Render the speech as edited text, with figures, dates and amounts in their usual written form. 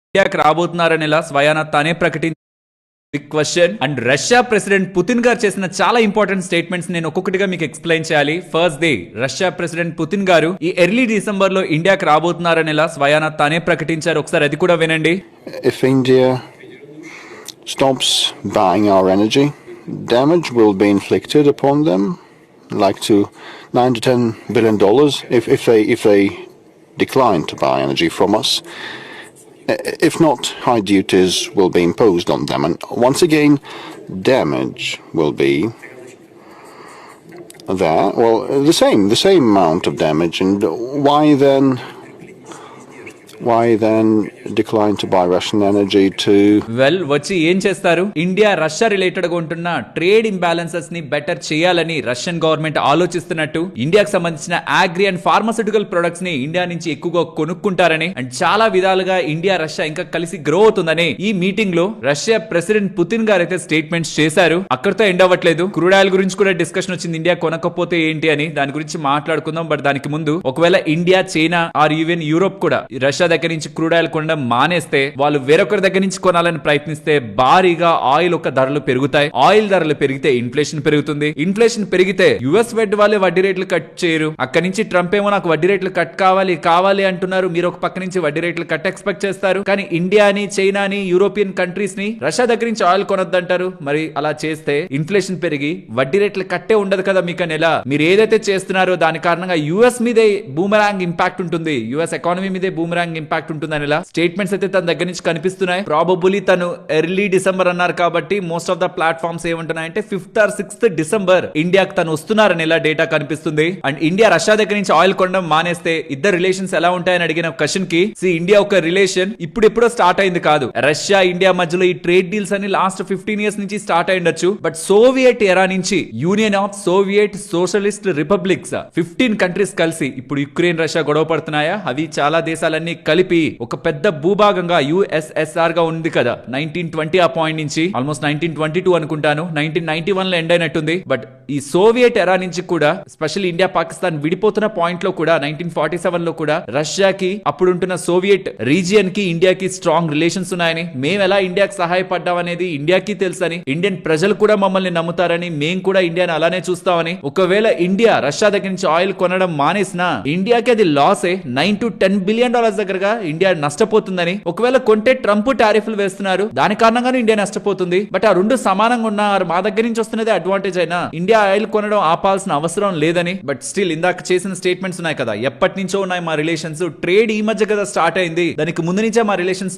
ఇండియాకి రాబోతున్నారని ఇలా స్వయానా తానే ప్రకటించారు. Big question. And Russia president Putin గారు చేసిన చాలా ఇంపార్టెంట్ స్టేట్మెంట్స్ నేను ఒక్కొక్కటిగా మీకు ఎక్స్ప్లెయిన్ చేయాలి. First day Russia president Putin గారు ఈ ఎర్లీ డిసెంబర్ లో ఇండియాకి రాబోతున్నారని ఇలా స్వయానా తానే ప్రకటించారు. ఒకసారి అది కూడా వినండి. If India stops buying our energy, damage will be inflicted upon them, like to $9 to $10 billion if they decline to buy energy from us. If not, high duties will be imposed on them, and once again, damage will be there. Well, the same amount of damage, and why then decline to buy Russian energy to... well వచ్చి ఏం చేస్తారు? India Russia related గా ఉంటున్న trade imbalances ని better చేయాలని Russian government ఆలోచిస్తున్నట్టు, ఇండియాకి సంబంధించిన agri and pharmaceutical products ని ఇండియా నుంచి ఎక్కువగా కొనుక్కుంటారని అండ్ చాలా విధాలుగా ఇండియా రష్యా ఇంకా కలిసి గ్రో అవుతుందని ఈ మీటింగ్ లో రష్యా ప్రెసిడెంట్ పుతిన్ గారు అయితే స్టేట్మెంట్స్ చేశారు. అక్కడితో ఎండ్ అవ్వట్లేదు. క్రూడ్ ఆయిల్ గురించి కూడా డిస్కషన్ వచ్చింది. ఇండియా కొనకపోతే ఏంటి అని, దాని గురించి మాట్లాడుకుందాం. బట్ దానికి ముందు ఒకవేళ India, China or even Europe కూడా రష్యా దగ్గర నుంచి క్రూడ్ ఆయిల్ కొనడం మానేస్తే, వాళ్ళు వేరొకరి దగ్గర నుంచి కొనాలని ప్రయత్నిస్తే భారీగా ఆయిల్ ఒక ధరలు పెరుగుతాయి. ఆయిల్ ధరలు పెరిగితే ఇన్ఫ్లేషన్ పెరుగుతుంది. ఇన్ఫ్లేషన్ పెరిగితే యుఎస్ ఫెడ్ వాళ్ళే వడ్డీ రేట్లు కట్ చేయరు. అక్కడి నుంచి ట్రంప్ ఏమో నాకు వడ్డీ రేట్లు కట్ కావాలి అంటున్నారు. మీరు ఒక పక్క నుంచి వడ్డీ రేట్లు కట్ ఎక్స్పెక్ట్ చేస్తారు. కానీ ఇండియాని, చైనాని, యూరోపియన్ కంట్రీస్ ని రష్యా దగ్గర నుంచి ఆయిల్ కొనొద్దంటారు. మరి అలా చేస్తే ఇన్ఫ్లేషన్ పెరిగి వడ్డీ రేట్లు కట్టే ఉండదు కదా మీకు అని. ఎలా మీరు ఏదైతే చేస్తున్నారో దాని కారణంగా యుఎస్ మీదే బూమరాంగ్ ఇంపాక్ట్ ఉంటుంది. యుఎస్ ఎకానమీ మీదే బూమరాంగ్ ఇంపాక్ట్ ఉంటుందని ఇలా స్టేట్మెంట్స్ అయితే తన దగ్గర నుంచి కనిపిస్తున్నాయి. ప్రాబబుల్లీ తను ఎర్లీ డిసెంబర్ అన్నారు కాబట్టి మోస్ట్ ఆఫ్ ద ప్లాట్ఫామ్స్ ఏమంటున్నాయంటే 5th or 6th డిసెంబర్ ఇండియాకి తను వస్తున్నారని ఇలా డేటా కనిపిస్తుంది. అండ్ ఇండియా రష్యా దగ్గర నుంచి ఆయిల్ కొనడం మానేస్తే ఇద్దరు రిలేషన్స్ ఎలా ఉంటాయని అడిగిన క్వశ్చన్ కి, ఇండియా ఒక రిలేషన్ ఇప్పుడెప్పుడో స్టార్ట్ అయింది కాదు. రష్యా ఇండియా మధ్యలో ఈ ట్రేడ్ డీల్స్ అని లాస్ట్ 15 years నుంచి స్టార్ట్ అయ్యుండొచ్చు. బట్ సోవియట్ ఎరా నుంచి union of Soviet socialist republics 15 countries కలిసి ఇప్పుడు యుక్రెయిన్ రష్యా గొడవ పడుతున్నాయా? అవి చాలా దేశాలన్నీ కలిపి ఒక పెద్ద భూభాగంగా యుఎస్ఎస్ఆర్ గా ఉంది కదా 1920 ఆ పాయింట్ నుంచి ఆల్మోస్ట్ 1922 అనుకుంటాను. 1991 లో ఎండ్ అయినట్టుంది. బట్ ఈ సోవియట్ ఎరా నుంచి కూడా స్పెషల్ ఇండియా పాకిస్తాన్ విడిపోతున్న పాయింట్ లో కూడా 1947 లో కూడా రష్యాకి అప్పుడుంటున్న సోవియట్ రీజియన్ కి ఇండియాకి స్ట్రాంగ్ రిలేషన్స్ ఉన్నాయని, మేము ఎలా ఇండియాకి సహాయపడ్డాం అనేది ఇండియాకి తెలుసని, ఇండియన్ ప్రజలు కూడా మమ్మల్ని నమ్ముతారని, మేము కూడా ఇండియాని అలానే చూస్తామని. ఒకవేళ ఇండియా రష్యా దగ్గర నుంచి ఆయిల్ కొనడం మానేసినా ఇండియాకి అది లాసే. $9 to $10 billion దగ్గరగా ఇండియా నష్టపోతుందని. ఒకవేళ కొంటే ట్రంప్ టారిఫ్లు వేస్తున్నారు, దాని కారణంగానే ఇండియా నష్టపోతుంది. బట్ ఆ రెండు సమానంగా ఉన్న మా దగ్గర నుంచి వస్తున్నదే అడ్వాంటేజ్ అయినా ఇండియా ఆయిల్ కొనడం ఆపాల్సిన అవసరం లేదని. బట్ స్టిల్ ఇందాక చేసిన స్టేట్మెంట్స్ ఉన్నాయి కదా, ఎప్పటి నుంచో ఉన్నాయి మా రిలేషన్స్. ట్రేడ్ ఈ మధ్య కదా స్టార్ట్ అయింది, దానికి ముందు నుంచే మా రిలేషన్స్